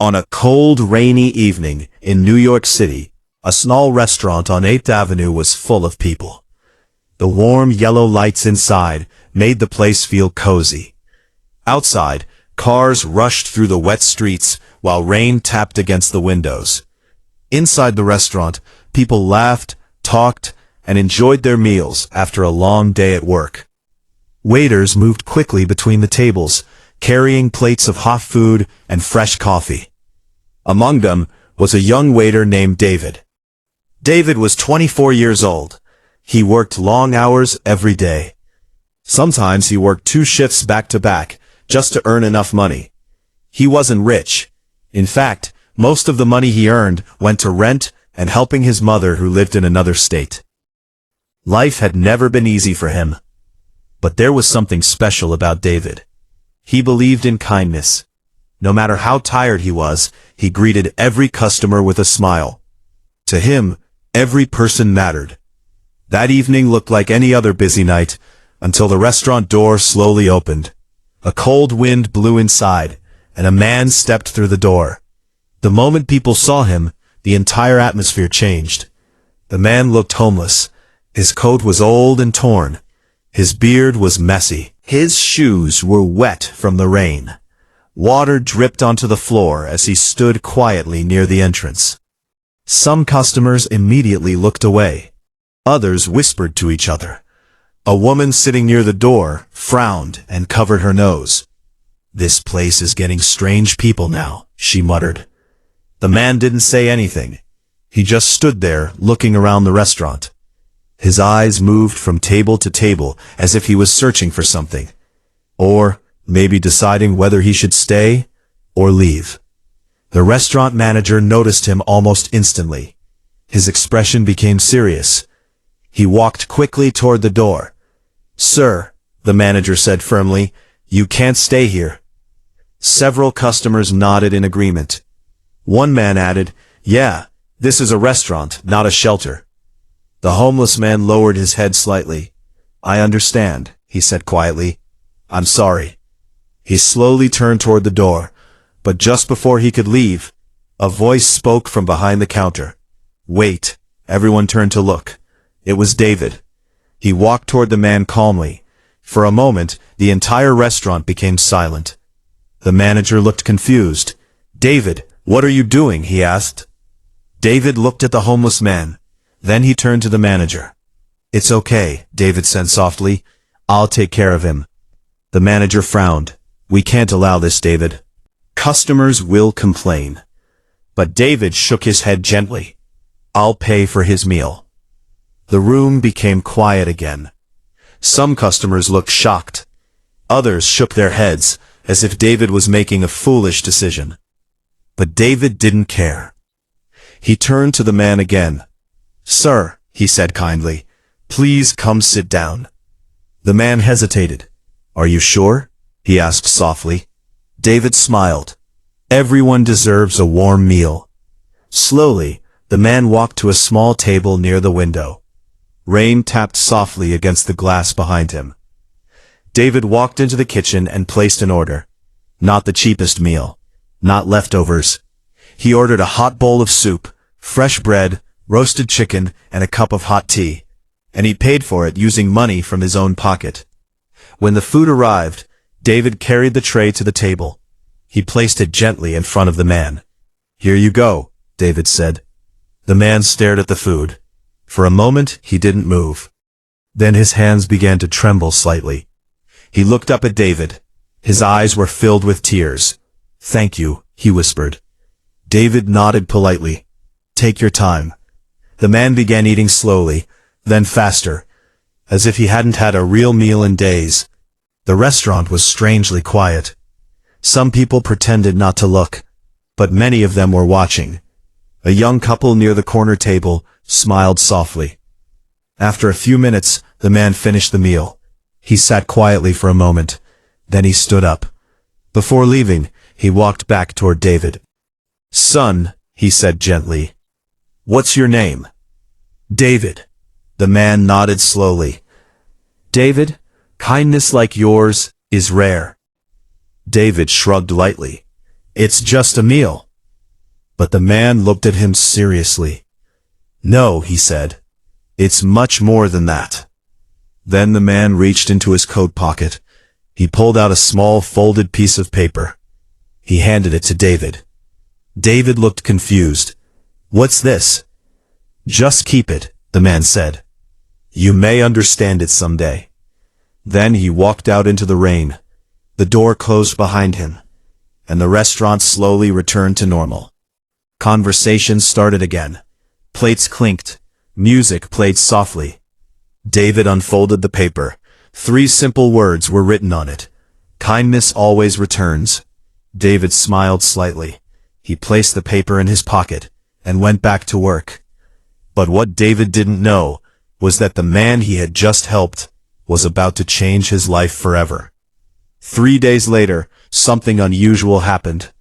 On a cold, rainy evening in New York City, a small restaurant on 8th Avenue was full of people. The warm yellow lights inside made the place feel cozy. Outside, cars rushed through the wet streets while rain tapped against the windows. Inside the restaurant, people laughed, talked, and enjoyed their meals after a long day at work. Waiters moved quickly between the tables, carrying plates of hot food and fresh coffee. Among them was a young waiter named David. David was 24 years old. He worked long hours every day. Sometimes he worked 2 shifts back to back just to earn enough money. He wasn't rich. In fact, most of the money he earned went to rent and helping his mother who lived in another state. Life had never been easy for him. But there was something special about David. He believed in kindness. No matter how tired he was, he greeted every customer with a smile. To him, every person mattered. That evening looked like any other busy night, until the restaurant door slowly opened. A cold wind blew inside, and a man stepped through the door. The moment people saw him, the entire atmosphere changed. The man looked homeless. His coat was old and torn. His beard was messy. His shoes were wet from the rain. Water dripped onto the floor as he stood quietly near the entrance. Some customers immediately looked away. Others whispered to each other. A woman sitting near the door frowned and covered her nose. "This place is getting strange people now," she muttered. The man didn't say anything. He just stood there looking around the restaurant. His eyes moved from table to table as if he was searching for something. Or maybe deciding whether he should stay or leave. The restaurant manager noticed him almost instantly. His expression became serious. He walked quickly toward the door. "Sir," the manager said firmly, "you can't stay here." Several customers nodded in agreement. One man added, "Yeah, this is a restaurant, not a shelter." The homeless man lowered his head slightly. "I understand," he said quietly. "I'm sorry." He slowly turned toward the door, but just before he could leave, a voice spoke from behind the counter. "Wait." Everyone turned to look. It was David. He walked toward the man calmly. For a moment, the entire restaurant became silent. The manager looked confused. "David, what are you doing?" he asked. David looked at the homeless man. Then he turned to the manager. "It's okay," David said softly. "I'll take care of him." The manager frowned. "We can't allow this, David. Customers will complain." But David shook his head gently. "I'll pay for his meal." The room became quiet again. Some customers looked shocked. Others shook their heads, as if David was making a foolish decision. But David didn't care. He turned to the man again. "Sir," he said kindly, "please come sit down." The man hesitated. "Are you sure?" he asked softly. David smiled. "Everyone deserves a warm meal." Slowly, the man walked to a small table near the window. Rain tapped softly against the glass behind him. David walked into the kitchen and placed an order. Not the cheapest meal. Not leftovers. He ordered a hot bowl of soup, fresh bread, roasted chicken, and a cup of hot tea. And he paid for it using money from his own pocket. When the food arrived, David carried the tray to the table. He placed it gently in front of the man. "Here you go," David said. The man stared at the food. For a moment, he didn't move. Then his hands began to tremble slightly. He looked up at David. His eyes were filled with tears. "Thank you," he whispered. David nodded politely. "Take your time." The man began eating slowly, then faster, as if he hadn't had a real meal in days. The restaurant was strangely quiet. Some people pretended not to look, but many of them were watching. A young couple near the corner table smiled softly. After a few minutes, the man finished the meal. He sat quietly for a moment. Then he stood up. Before leaving, he walked back toward David. "Son," he said gently, "what's your name?" "David." The man nodded slowly. "David, kindness like yours is rare." David shrugged lightly. "It's just a meal," But the man looked at him seriously. "No," he said. "It's much more than that." Then the man reached into his coat pocket. He pulled out a small folded piece of paper. He handed it to David. David looked confused. "What's this?" "Just keep it," the man said. "You may understand it someday." Then he walked out into the rain. The door closed behind him, and the restaurant slowly returned to normal. Conversation started again. Plates clinked. Music played softly. David unfolded the paper. 3 simple words were written on it. "Kindness always returns." David smiled slightly. He placed the paper in his pocket and went back to work. But what David didn't know was that the man he had just helped was about to change his life forever. 3 days later, something unusual happened.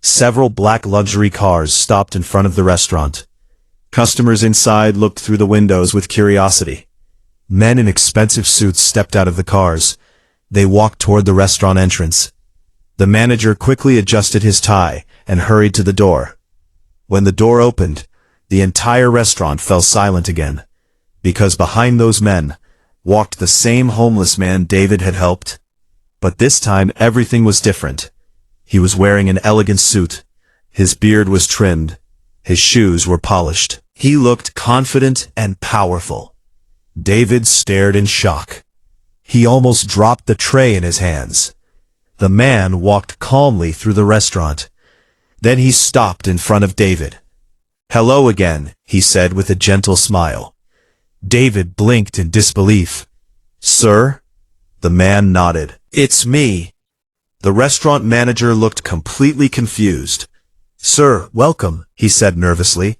Several black luxury cars stopped in front of the restaurant. Customers inside looked through the windows with curiosity. Men in expensive suits stepped out of the cars. They walked toward the restaurant entrance. The manager quickly adjusted his tie and hurried to the door. When the door opened, the entire restaurant fell silent again, because behind those men walked the same homeless man David had helped. But this time everything was different. He was wearing an elegant suit. His beard was trimmed. His shoes were polished. He looked confident and powerful. David stared in shock. He almost dropped the tray in his hands. The man walked calmly through the restaurant. Then he stopped in front of David. "Hello again," he said with a gentle smile. David blinked in disbelief. "Sir?" The man nodded. "It's me." The restaurant manager looked completely confused. "Sir, welcome," he said nervously.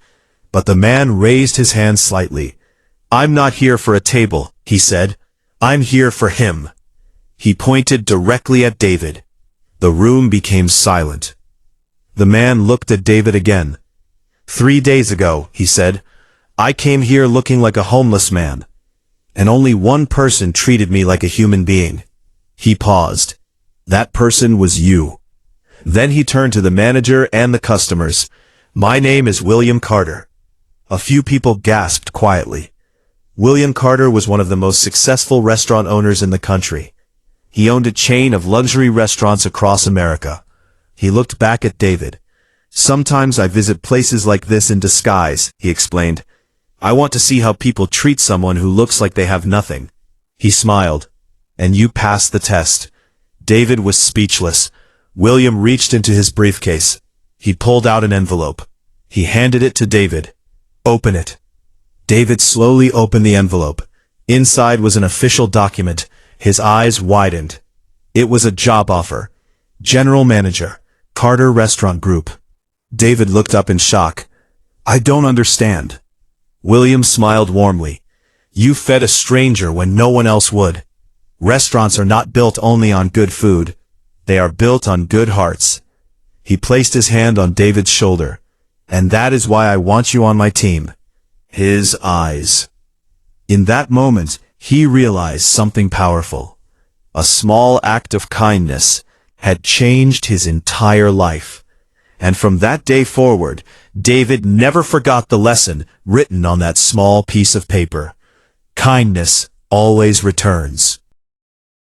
But the man raised his hand slightly. "I'm not here for a table," he said. "I'm here for him." He pointed directly at David. The room became silent. The man looked at David again. "3 days ago," he said, "I came here looking like a homeless man, and only one person treated me like a human being." He paused. "That person was you." Then he turned to the manager and the customers. "My name is William Carter." A few people gasped quietly. William Carter was one of the most successful restaurant owners in the country. He owned a chain of luxury restaurants across America. He looked back at David. "Sometimes I visit places like this in disguise," he explained. "I want to see how people treat someone who looks like they have nothing." He smiled. "And you passed the test." David was speechless. William reached into his briefcase. He pulled out an envelope. He handed it to David. "Open it." David slowly opened the envelope. Inside was an official document. His eyes widened. It was a job offer. General Manager, Carter Restaurant Group. David looked up in shock. "I don't understand." William smiled warmly. "You fed a stranger when no one else would. Restaurants are not built only on good food. They are built on good hearts." He placed his hand on David's shoulder. "And that is why I want you on my team." His eyes. In that moment, he realized something powerful. A small act of kindness had changed his entire life. And from that day forward, David never forgot the lesson written on that small piece of paper. Kindness always returns.